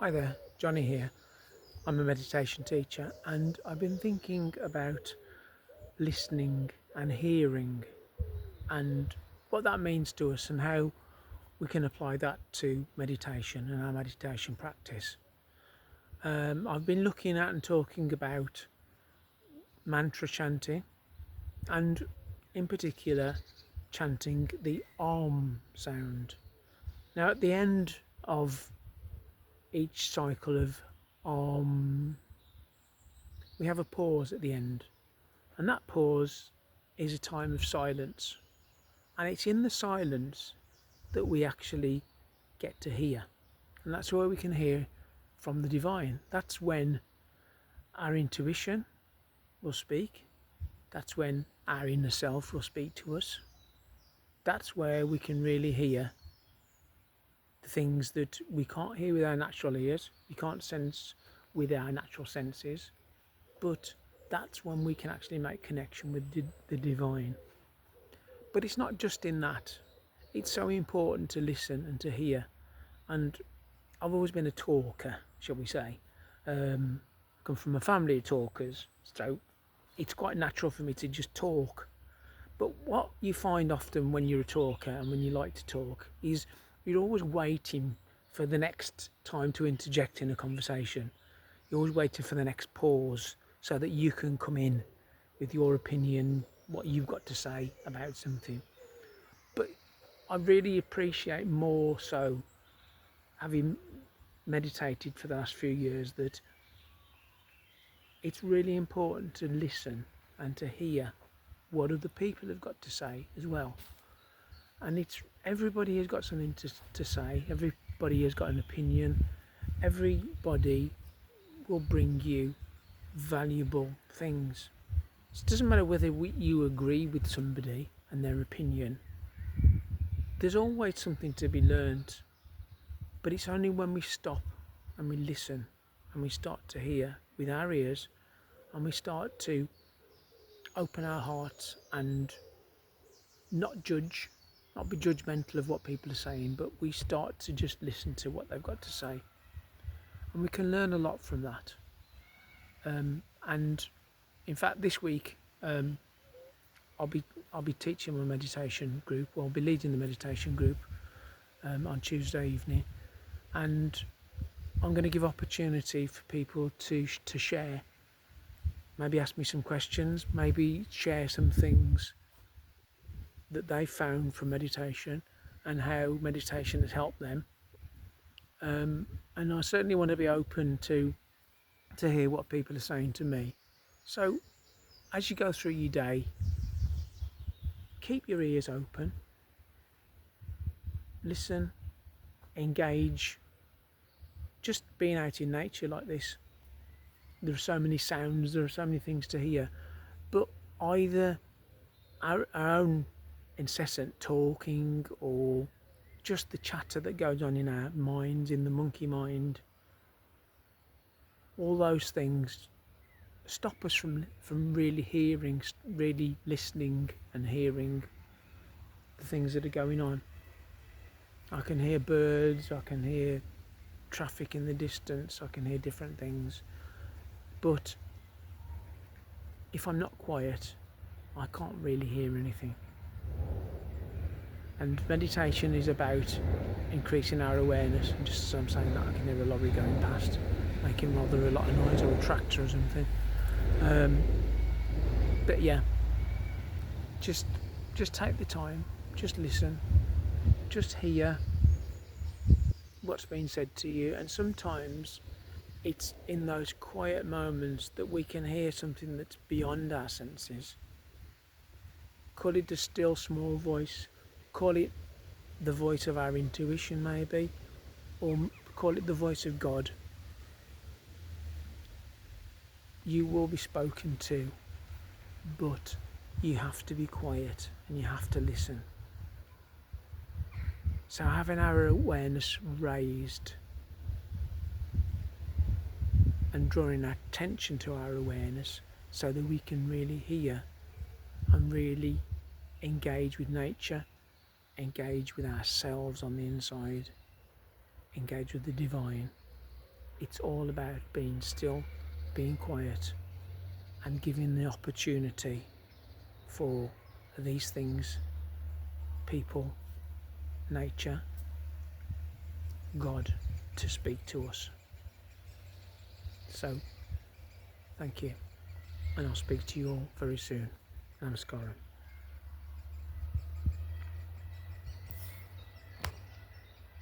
Hi there, Johnny here. I'm a meditation teacher and I've been thinking about listening and hearing and what that means to us and how we can apply that to meditation and our meditation practice. I've been looking at and talking about mantra chanting and, in particular, chanting the Om sound. Now, at the end of each cycle of Om, we have a pause at the end. And that pause is a time of silence. And it's in the silence that we actually get to hear. And that's where we can hear from the divine. That's when our intuition will speak. That's when our inner self will speak to us. That's where we can really hear the things that we can't hear with our natural ears, we can't sense with our natural senses. But that's when we can actually make connection with the divine. But it's not just in that. It's so important to listen and to hear. And I've always been a talker, shall we say. I come from a family of talkers, so it's quite natural for me to just talk. But what you find often when you're a talker and when you like to talk is you're always waiting for the next time to interject in a conversation. You're always waiting for the next pause so that you can come in with your opinion, what you've got to say about something. But I really appreciate more so, having meditated for the last few years, that it's really important to listen and to hear what other people have got to say as well. And it's everybody has got something to say, everybody has got an opinion, everybody will bring you valuable things. It doesn't matter whether you agree with somebody and their opinion. There's always something to be learned, but it's only when we stop and we listen and we start to hear with our ears and we start to open our hearts and not judge, not be judgmental of what people are saying, but we start to just listen to what they've got to say. And we can learn a lot from that. And in fact, this week, I'll be teaching my meditation group. Well, I'll be leading the meditation group on Tuesday evening, and I'm going to give opportunity for people to share. Maybe ask me some questions. Maybe share some things that they found from meditation and how meditation has helped them. And I certainly want to be open to hear what people are saying to me. So as you go through your day, keep your ears open, listen, engage. Just being out in nature like this, there are so many sounds, there are so many things to hear, but either our own incessant talking or just the chatter that goes on in our minds, in the monkey mind, all those things stop us from really hearing, really listening and hearing the things that are going on. I can hear birds, I can hear traffic in the distance, I can hear different things, but if I'm not quiet, I can't really hear anything. And meditation is about increasing our awareness. And just as I'm saying that, I can hear a lorry going past, making rather a lot of noise, or a tractor or something. But yeah, just take the time, just listen, just hear what's being said to you. And sometimes it's in those quiet moments that we can hear something that's beyond our senses. Call it the still small voice, call it the voice of our intuition maybe, or call it the voice of God. You will be spoken to, but you have to be quiet and you have to listen. So having our awareness raised and drawing our attention to our awareness so that we can really hear and really engage with nature, engage with ourselves on the inside, engage with the divine. it's all about being still, being quiet, and giving the opportunity for these things, people, nature, God, to speak to us. So, thank you, and I'll speak to you all very soon. Namaskaram.